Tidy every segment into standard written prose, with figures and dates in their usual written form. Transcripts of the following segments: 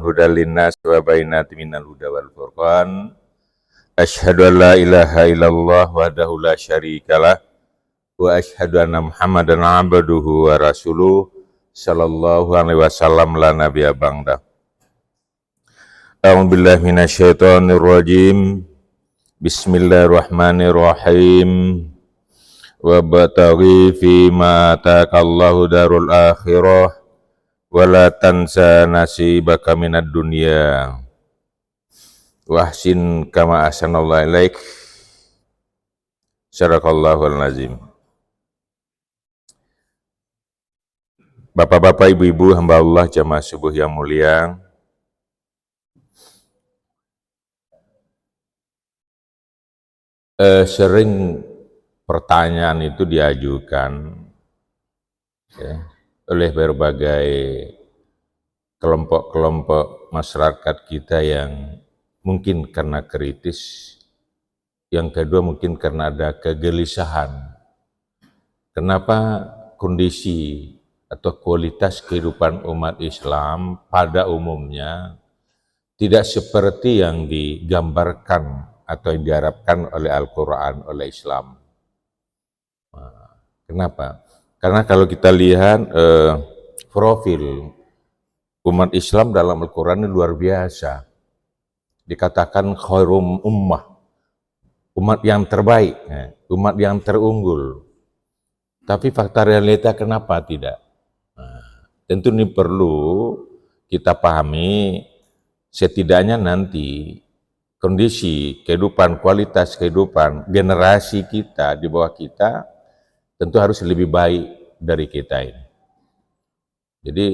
hudal linnas wa bayyinatin minal huda wal furqan. Asyhadu an la ilaha illallah wahdahu la syarikalah wa asyhadu anna Muhammadan abduhu wa rasuluh sallallahu alaihi wasallam la nabiyya ba'da. A'udzu billahi minasyaitonir rajim. Bismillahirrahmanirrahim. Wa bataghi fi ma ataakallahu darul akhirah wa la tansa nasibaka minad dunya. Wahsin kama ahsanallahu ilaik. Sadaqallahul azim. Bapak-bapak, ibu-ibu, hamba Allah jamaah subuh yang mulia. Sering pertanyaan itu diajukan ya, oleh berbagai kelompok-kelompok masyarakat kita yang mungkin karena kritis, yang kedua mungkin karena ada kegelisahan. Kenapa kondisi atau kualitas kehidupan umat Islam pada umumnya tidak seperti yang digambarkan atau yang diharapkan oleh Al-Quran, oleh Islam. Kenapa? Karena kalau kita lihat profil umat Islam dalam Al-Quran ini luar biasa. Dikatakan khairum ummah, umat yang terbaik, umat yang terunggul. Tapi fakta realita kenapa tidak? Tentu ini perlu kita pahami, setidaknya nanti kondisi kehidupan, kualitas kehidupan generasi kita di bawah kita tentu harus lebih baik dari kita ini. Jadi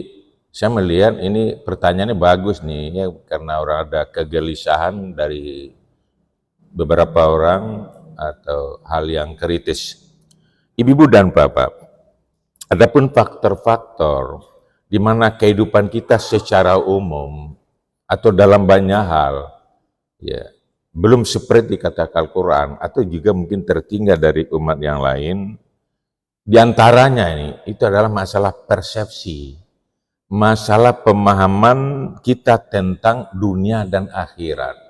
saya melihat ini pertanyaannya bagus nih ya, karena orang ada kegelisahan dari beberapa orang atau hal yang kritis. Ibu-ibu dan bapak, adapun faktor-faktor di mana kehidupan kita secara umum atau dalam banyak hal ya belum seperti kata Al-Quran atau juga mungkin tertinggal dari umat yang lain, di antaranya ini itu adalah masalah persepsi, masalah pemahaman kita tentang dunia dan akhirat.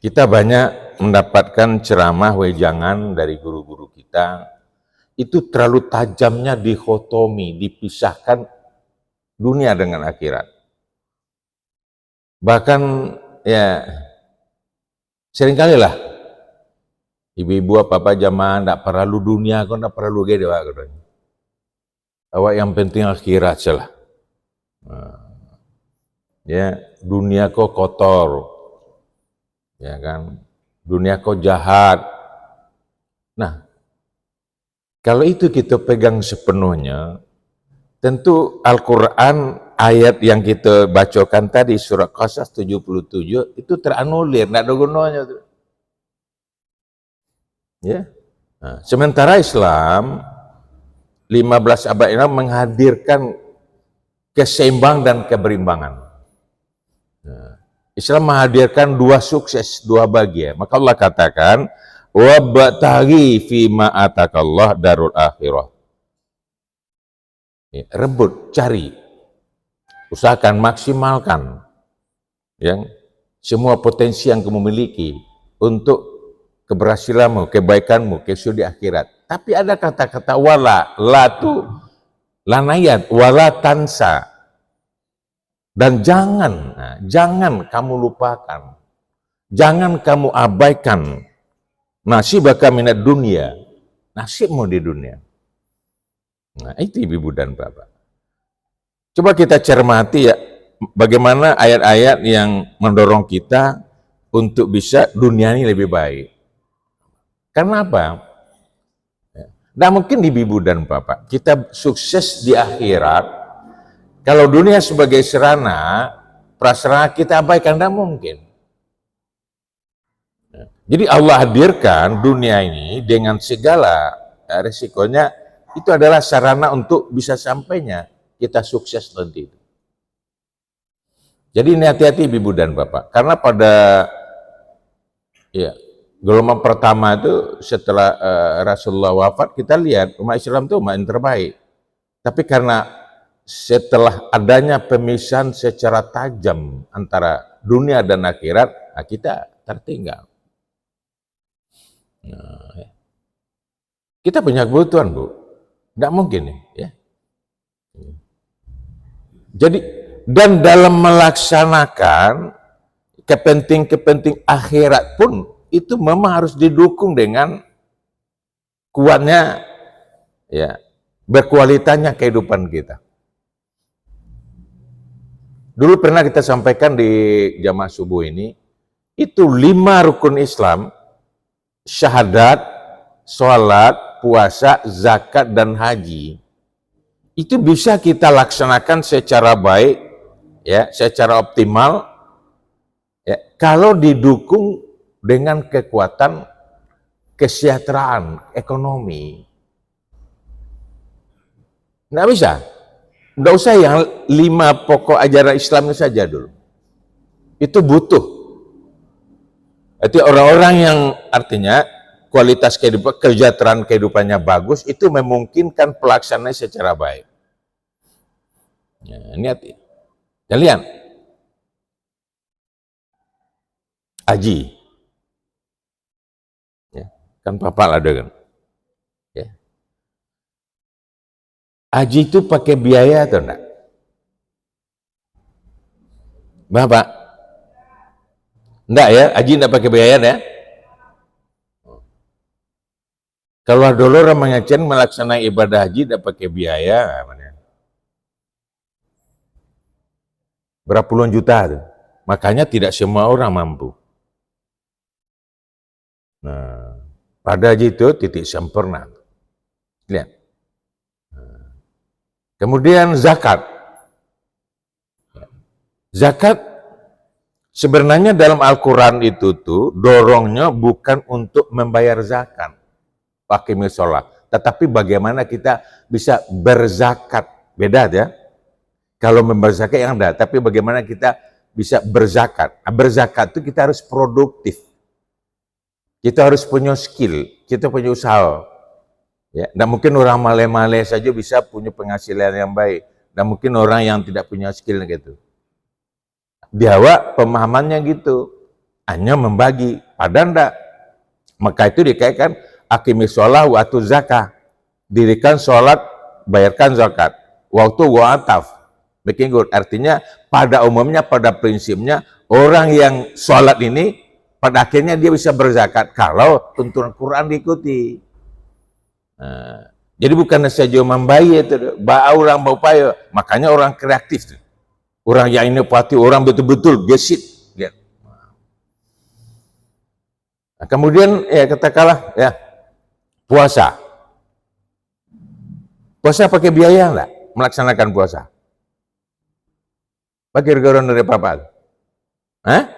Kita banyak mendapatkan ceramah wejangan dari guru-guru kita, itu terlalu tajamnya dikotomi, dipisahkan dunia dengan akhirat. Bahkan ya seringkali lah ibu-ibu apa-apa jamaah tidak perlu dunia, kau tidak perlu gede Pak. Awak yang penting akhirat salah. Ya, dunia kau kotor. Ya kan? Dunia kau jahat. Nah, kalau itu kita pegang sepenuhnya, tentu Al-Qur'an ayat yang kita bacakan tadi surat Qasas 77 itu teranulir, tidak ada gunanya. Ya. Nah, sementara Islam 15 abad ini menghadirkan keseimbangan dan keberimbangan. Nah, Islam menghadirkan dua sukses, dua bahagia. Maka Allah katakan, wabtaghi fima atakallah darul akhirah. Ya, rebut, cari, usahakan, maksimalkan yang semua potensi yang kamu miliki untuk keberhasilanmu, kebaikanmu, kesudah di akhirat. Tapi ada kata-kata wala, la tu lanayat, wala tansa. Dan jangan kamu lupakan, jangan kamu abaikan nasibaka minad dunia, nasibmu di dunia. Nah, itu ibu dan bapak. Coba kita cermati ya, bagaimana ayat-ayat yang mendorong kita untuk bisa dunia ini lebih baik. Karena apa? Nah mungkin ibu dan bapak, kita sukses di akhirat, kalau dunia sebagai serana, prasarana kita abaikan, tidak mungkin. Jadi Allah hadirkan dunia ini dengan segala resikonya, itu adalah sarana untuk bisa sampainya kita sukses nanti. Jadi ini hati-hati ibu dan bapak, karena pada ya gelombang pertama itu setelah Rasulullah wafat, kita lihat umat Islam itu umat yang terbaik. Tapi karena setelah adanya pemisahan secara tajam antara dunia dan akhirat, nah kita tertinggal. Nah, ya. Kita punya kebutuhan, Bu. Tidak mungkin nih, ya. Jadi, dan dalam melaksanakan kepenting akhirat pun, itu memang harus didukung dengan kuatnya, ya, berkualitasnya kehidupan kita. Dulu pernah kita sampaikan di jamaah subuh ini, itu 5 rukun Islam, syahadat, sholat, puasa, zakat, dan haji. Itu bisa kita laksanakan secara baik, ya, secara optimal, ya, kalau didukung dengan kekuatan kesejahteraan ekonomi. Nggak bisa. Nggak usah yang 5 pokok ajaran Islam saja dulu. Itu butuh. Itu orang-orang yang artinya kualitas kehidupan, kesejahteraan kehidupannya bagus, itu memungkinkan pelaksanaan secara baik. Ya, ini hati. Kalian haji, ya, kan papa ada kan. Ya. Haji itu pakai biaya atau enggak? Bapak? Enggak ya, haji enggak pakai biaya ya? Kalau dulu orang mengecen melaksanakan ibadah haji enggak pakai biaya, berapa puluhan juta tuh. Makanya tidak semua orang mampu. Nah, pada haji itu titik sempurna. Lihat. Kemudian zakat. Zakat sebenarnya dalam Al-Quran itu tuh dorongnya bukan untuk membayar zakat, pakai sholat, tetapi bagaimana kita bisa berzakat. Beda ya. Kalau membayar zakat yang ada, tapi bagaimana kita bisa berzakat. Nah, berzakat itu kita harus produktif. Kita harus punya skill, kita punya usaha. Ya, dan mungkin orang male-male saja bisa punya penghasilan yang baik. Dan mungkin orang yang tidak punya skill gitu. Di awal pemahamannya gitu, hanya membagi, padahal enggak. Maka itu dikaitkan aqimis sholah wa atu zakah. Dirikan sholat, bayarkan zakat. Waktu wa ataf. Making good. Artinya pada umumnya, pada prinsipnya orang yang sholat ini pada akhirnya dia bisa berzakat kalau tuntunan Quran diikuti. Nah, jadi bukan saja membayar itu, orang berupaya. Makanya orang kreatif, orang yang inovatif, orang betul-betul gesit. Nah, kemudian ya katakanlah ya puasa. Puasa pakai biaya enggak? Melaksanakan puasa. Pakai regoran dari papa. Hah?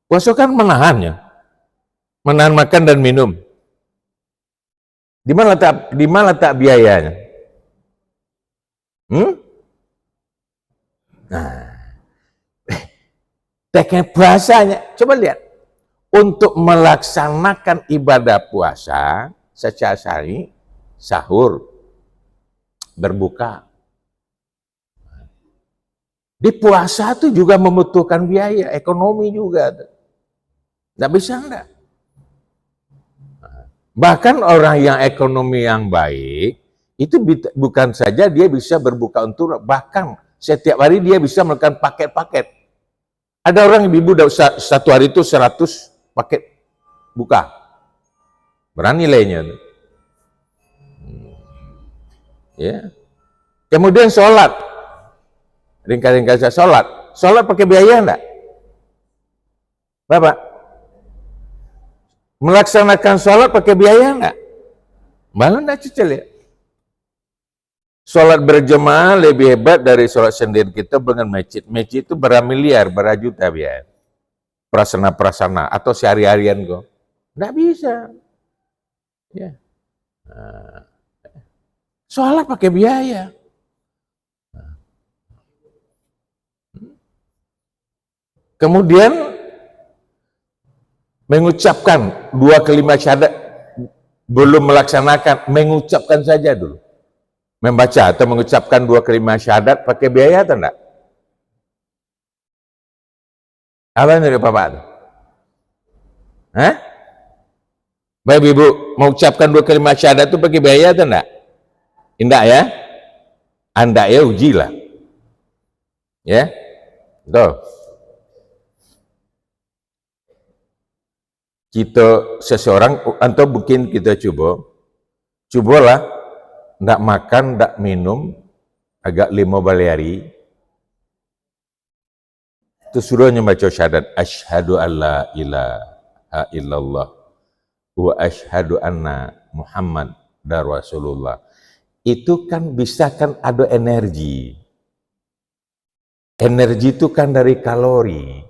Puasa kan menahannya. Menahan makan dan minum. Di mana letak biayanya? Nah, teknik puasanya, coba lihat. Untuk melaksanakan ibadah puasa secara syar'i, sahur, berbuka. Di puasa itu juga membutuhkan biaya, ekonomi juga. Nggak bisa enggak. Bahkan orang yang ekonomi yang baik, itu bukan saja dia bisa berbuka untuk, bahkan setiap hari dia bisa melakukan paket-paket. Ada orang ibu satu hari itu 100 paket buka. Berani nilainya. Ya. Kemudian sholat. Ringkas-ringkas sholat. Sholat pakai biaya enggak? Bapak? Melaksanakan sholat pakai biaya enggak? Malah enggak cicil ya. Sholat berjemaah lebih hebat dari sholat sendiri kita dengan masjid. Masjid itu bermiliar, berjuta biaya. Prasana-prasana atau sehari-harian kok. Enggak bisa. Ya. Nah. Sholat pakai biaya. Kemudian mengucapkan 2 kalimat syahadat belum melaksanakan, mengucapkan saja dulu. membaca atau mengucapkan 2 kalimat syahadat pakai biaya atau enggak? Apa yang dari Bapak? Hah? Bapak Ibu, mengucapkan 2 kalimat syahadat itu pakai biaya atau enggak? Enggak ya? Anda ya ujilah. Ya? Betul. Kita seseorang atau mungkin kita cobalah ndak makan, ndak minum agak 5 hari itu suruh membaca syahadat asyhadu alla ilaha illallah wa asyhadu anna Muhammad Rasulullah. Itu kan bisa kan ada energi. Energi itu kan dari kalori.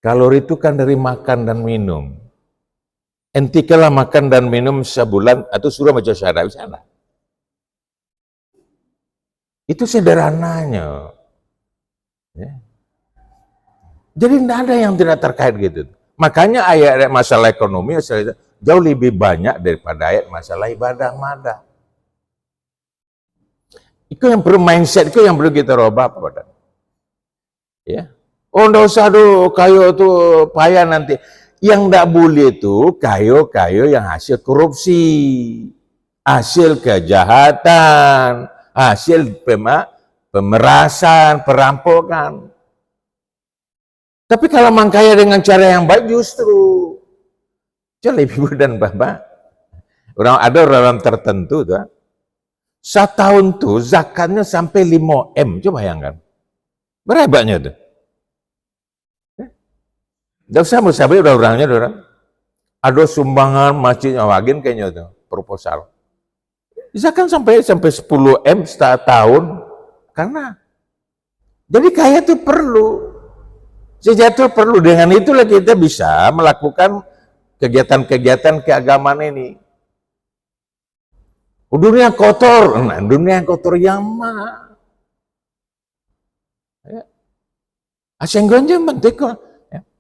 Kalori itu kan dari makan dan minum. Enti kalau makan dan minum sebulan atau suruh baca syahadat di sana. Itu sederhananya. Ya. Jadi tidak ada yang tidak terkait gitu. Makanya ayat masalah ekonomi jauh lebih banyak daripada ayat masalah ibadah madah. Itu yang perlu mindset, itu yang perlu kita rubah pada. Ya. Oh, enggak usah kayu itu payah nanti. Yang enggak boleh itu kayu yang hasil korupsi, hasil kejahatan, hasil pemerasan, perampokan. Tapi kalau mengkaya dengan cara yang baik justru jadi Ibu dan Bapak. Ada orang tertentu tuh, setahun tuh zakatnya sampai 5 M, coba bayangkan. Berapanya tuh? Tidak usah musabih udah orangnya orang. Ada sumbangan masjidnya wagin kayaknya tuh proposal. Zakat sampai 10 M setahun karena jadi kaya itu perlu. Sejatuh perlu, dengan itulah kita bisa melakukan kegiatan-kegiatan keagamaan ini. Dunia kotor, nah dunia yang kotor yang mana? Ya. Asenggonja penting kok.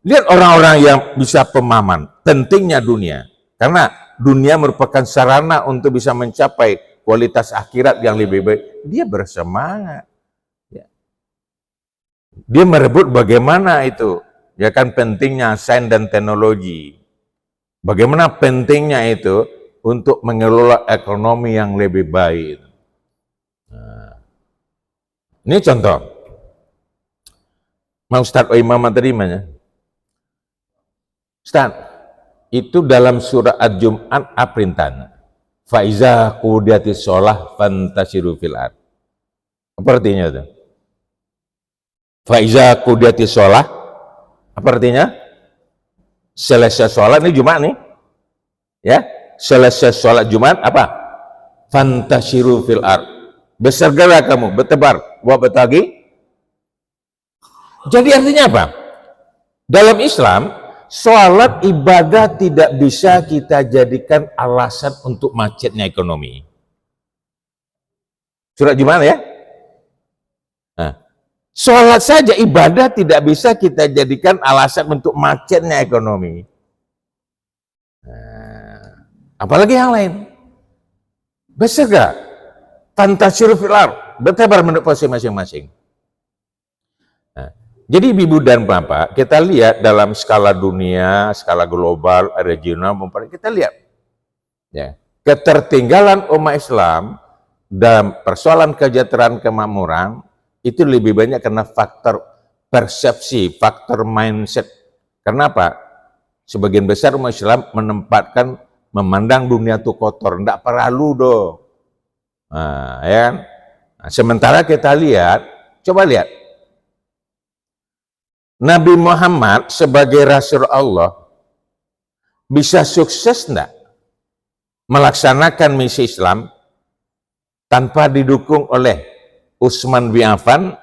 Lihat orang-orang yang bisa pemahaman pentingnya dunia. Karena dunia merupakan sarana untuk bisa mencapai kualitas akhirat yang lebih baik. Dia bersemangat. Ya. Dia merebut bagaimana itu. Ya kan pentingnya sains dan teknologi. Bagaimana pentingnya itu untuk mengelola ekonomi yang lebih baik. Nah, ini contoh. Mau Ustaz Imam terimanya. Ustaz, itu dalam surah Al-Jum'at perintahnya. Faiza qudiyatis sholah fantasiru fil ard. Apa artinya itu? Faiza qudiyatis sholah, apa artinya? Selesai sholat, ini Jumat nih. Ya, selesai sholat Jumat apa? Fantasiru fil ard. Bersegeralah kamu, bertebar, wabtaghi. Jadi artinya apa? Dalam Islam, sholat ibadah tidak bisa kita jadikan alasan untuk macetnya ekonomi. Surat Jumat ya? Nah, sholat saja ibadah tidak bisa kita jadikan alasan untuk macetnya ekonomi. Nah, apalagi yang lain. Bersegera, fantasiru fil ard, bertebar menurut posisi masing-masing. Jadi Ibu dan Bapak, kita lihat dalam skala dunia, skala global, regional, kita lihat ya, ketertinggalan umat Islam dalam persoalan kesejahteraan kemakmuran itu lebih banyak karena faktor persepsi, faktor mindset. Kenapa? Sebagian besar umat Islam memandang dunia itu kotor, tidak perlu dong. Nah, ya. Nah, sementara kita lihat, coba lihat. Nabi Muhammad sebagai Rasul Allah bisa sukses enggak melaksanakan misi Islam tanpa didukung oleh Utsman bin Affan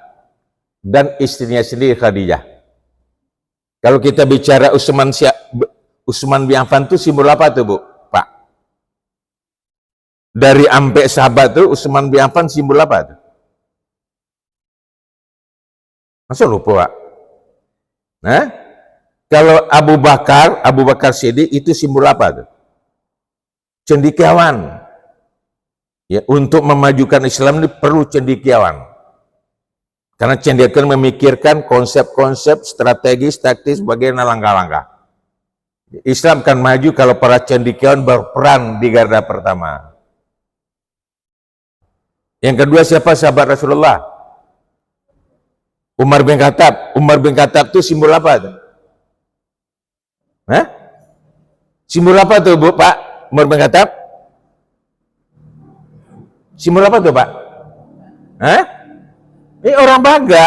dan istrinya sendiri Khadijah. Kalau kita bicara Utsman bin Affan itu simbol apa tuh, Bu? Pak? Dari ampe sahabat tuh Utsman bin Affan simbol apa tuh? Masa lupa, Pak? Nah, kalau Abu Bakar Siddiq itu simbol apa tuh? Cendekiawan. Ya, untuk memajukan Islam ini perlu cendekiawan. Karena cendekiawan memikirkan konsep-konsep strategis, taktis, bagaimana langkah-langkah. Islam akan maju kalau para cendekiawan berperan di garda pertama. Yang kedua siapa sahabat Rasulullah? Umar bin Khattab. Umar bin Khattab itu simbol apa tuh? Hah? Simbol apa tuh, Bu, Pak? Umar bin Khattab? Simbol apa tuh, Pak? Hah? Ini orang baga.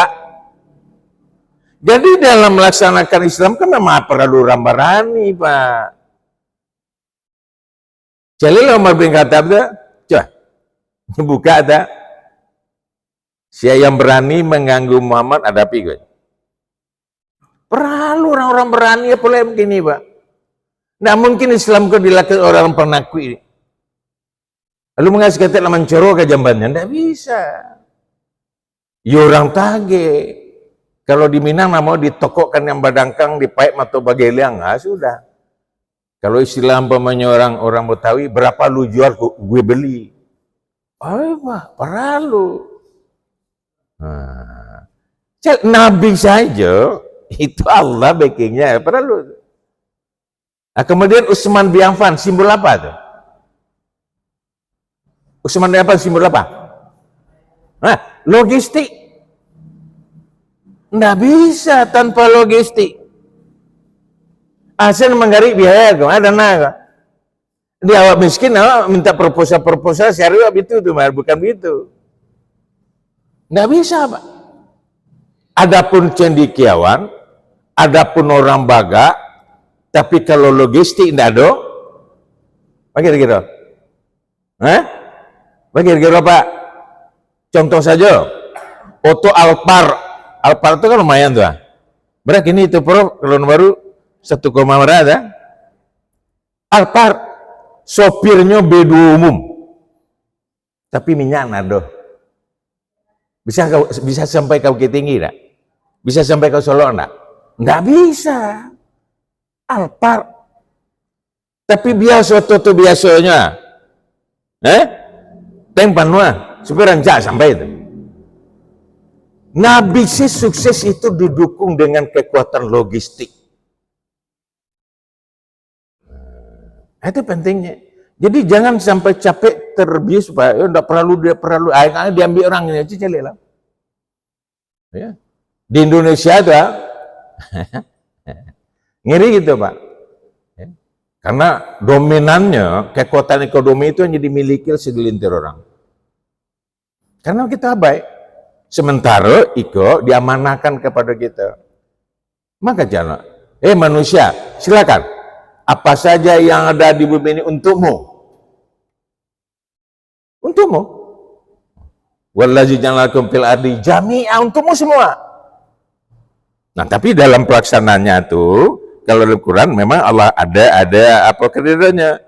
Jadi dalam melaksanakan Islam kan memang perlu orang berani, Pak. Jadi Umar bin Khattab tuh, coba buka ada. Siapa yang berani mengganggu Muhammad, hadapi gue. Perlu orang-orang berani apa begini, Pak. Nah mungkin Islam kok dilakukan orang penakwi. Lalu mengasih kata mencoro ke jambannya, tidak bisa. Ya orang tage. Kalau di Minang mau ditokokkan yang badangkang, dipaik atau bageliang, sudah. Kalau istilah umpamanya orang Betawi, berapa lu jual, gue beli. Oh, Pak, perlu. Nah, Nabi saja itu Allah backingnya perlu. Nah, kemudian Utsman bin Affan simbol apa tuh? Utsman bin Affan simbol apa? Nah, logistik. Nggak bisa tanpa logistik. Asal menggari biaya ada naga. Dia awak miskin, awak minta proposal syariah itu tuh, bukan begitu. Nggak bisa, Pak. Adapun cendekiawan, adapun orang baga, tapi kalau logistik nggak ada, bagaimana? Bagaimana, Pak? Contoh saja, Oto Alphard itu kan lumayan tuh. Berarti ini itu Prof, kalau baru 1, berapa? Alphard, sopirnya B2 umum, tapi minyak nado. Bisa sampai kau tinggi enggak? Bisa sampai kau Solo enggak? Enggak bisa. Alphard. Tapi biasa tuh biasanya. Tempan mah supir rancak sampai itu. Nabi sih sukses itu didukung dengan kekuatan logistik. Itu pentingnya. Jadi jangan sampai capek terbius, Pak. Enggak perlu diambil orang ini aja lah. Ya. Di Indonesia ada ngeri gitu, Pak. Ya. Karena dominannya kekuatan ekonomi itu hanya dimiliki segelintir orang. Karena kita baik. Sementara iko diamanahkan kepada kita. Maka jangan, manusia, silakan. Apa saja yang ada di bumi ini untukmu. Untukmu. Wallazi ja'alakum fil ardi jami'a, untukmu semua. Nah, tapi dalam pelaksanaannya tuh, kalau dalam Quran memang Allah ada apa kriterianya.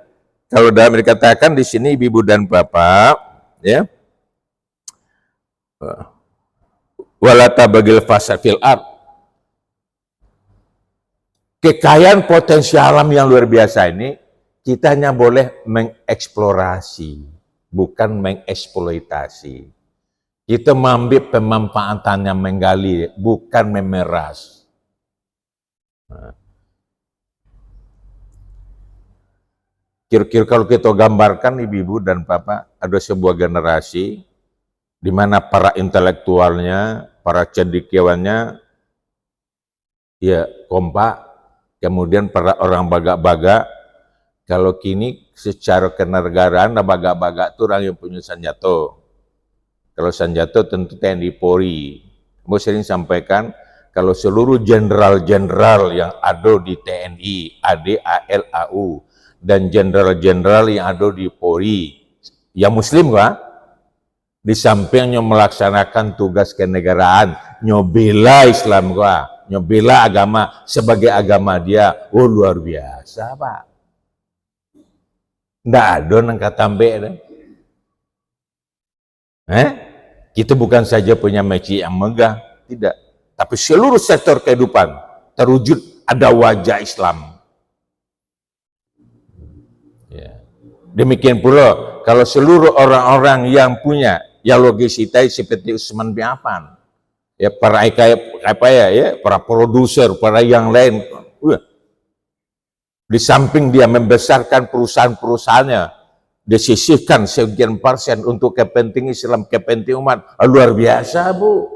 Kalau dalam dikatakan di sini ibu dan bapak, ya. Wala tabagil fasad fil ard. Kekayaan potensi alam yang luar biasa ini, kita hanya boleh mengeksplorasi, bukan mengeksploitasi. Kita mengambil pemanfaatannya, menggali, bukan memeras. Kira-kira kalau kita gambarkan, ibu-ibu dan bapak, ada sebuah generasi di mana para intelektualnya, para cendekiawannya, ya kompak. Kemudian para orang baga-baga, kalau kini secara kenegaraan, baga-baga itu orang yang punya senjata. Kalau senjata tentu TNI Polri. Mau sering sampaikan, kalau seluruh jenderal-jenderal yang ada di TNI, AD, AL, AU, dan jenderal-jenderal yang ada di Polri, yang Muslim, Pak, di sampingnya melaksanakan tugas kenegaraan, nyobela Islam, Pak. Nyobela agama sebagai agama dia, luar biasa, Pak. Nggak ada nangka tambe. Kita bukan saja punya masjid yang megah, tidak. Tapi seluruh sektor kehidupan terwujud ada wajah Islam. Ya. Demikian pula kalau seluruh orang-orang yang punya yang logisitas seperti Utsman bin Affan, ya para para produser, para yang lain, di samping dia membesarkan perusahaan-perusahaannya, disisihkan sekian persen untuk kepentingan Islam, kepentingan umat, luar biasa Bu.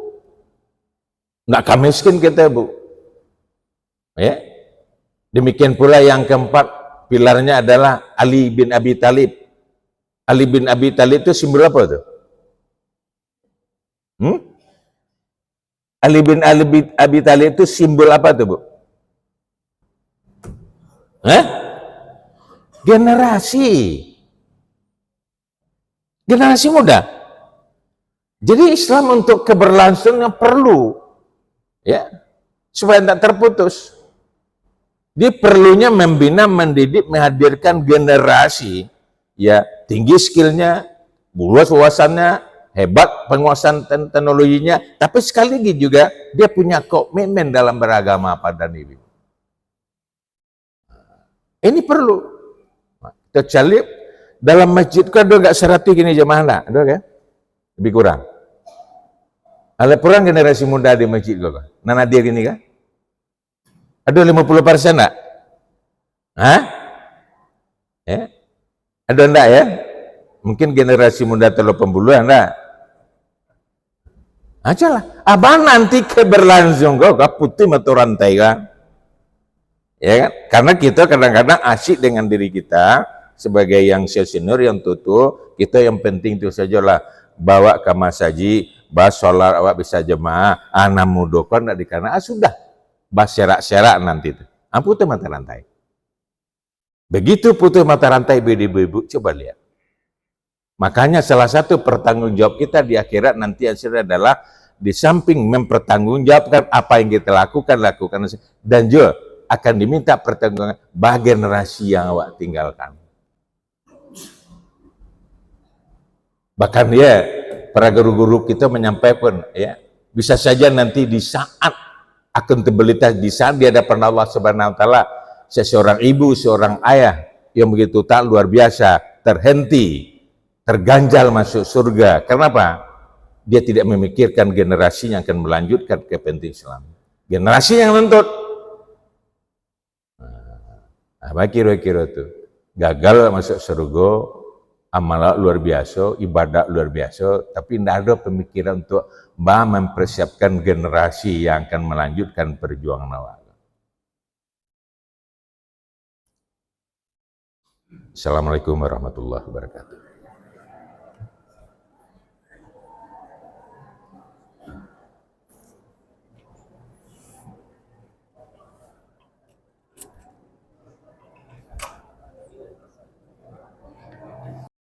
Nggak miskin kita Bu. Ya. Demikian pula yang keempat, pilarnya adalah Ali bin Abi Thalib. Ali bin Abi Thalib itu simbol apa tuh? Ali bin Abi Thalib itu simbol apa tuh Bu? Generasi. Generasi muda. Jadi Islam untuk keberlangsungan perlu, ya, supaya tidak terputus. Dia perlunya membina, mendidik, menghadirkan generasi, ya, tinggi skillnya, luas wawasannya, hebat penguasaan teknologinya, tapi sekali lagi juga dia punya komitmen dalam beragama pada diri. Ini perlu. Kecuali dalam masjid kan ada nggak 100 gini jemaah lah, ada kan? Lebih kurang. Ada kurang generasi muda di masjid kok. Nana dia gini kan? Ada 50% enggak? Hah? Ya? Ada enggak ya? Mungkin generasi muda terlalu pembuluhan enggak? Aja lah. Abang nanti keberlangsung kok putih mata rantai kan? Ya kan? Karena kita kadang-kadang asyik dengan diri kita sebagai yang senior, yang tutu, kita yang penting itu sajalah bawa ke masaji, bahas sholat awak bisa jemaah, anak mudokon enggak dikana, sudah. Bahas serak-serak nanti itu. Putus mata rantai. Begitu putus mata rantai ibu-ibu, coba lihat. Makanya salah satu pertanggungjawab kita di akhirat nanti adalah di samping mempertanggungjawabkan apa yang kita lakukan, dan juga akan diminta pertanggungan bagi generasi yang awak tinggalkan. Bahkan ya, para guru-guru kita menyampaikan, ya, bisa saja nanti di saat akuntabilitas, di saat di hadapan Allah Subhanahu wa taala, seorang ibu, seorang ayah yang begitu tak luar biasa terhenti, terganjal masuk surga. Kenapa? Dia tidak memikirkan generasi yang akan melanjutkan kepentingan Islam. Generasi yang nuntut. Apa kira-kira itu? Gagal masuk surga, amal luar biasa, ibadah luar biasa, tapi tidak ada pemikiran untuk mempersiapkan generasi yang akan melanjutkan perjuangan awal. Assalamualaikum warahmatullahi wabarakatuh.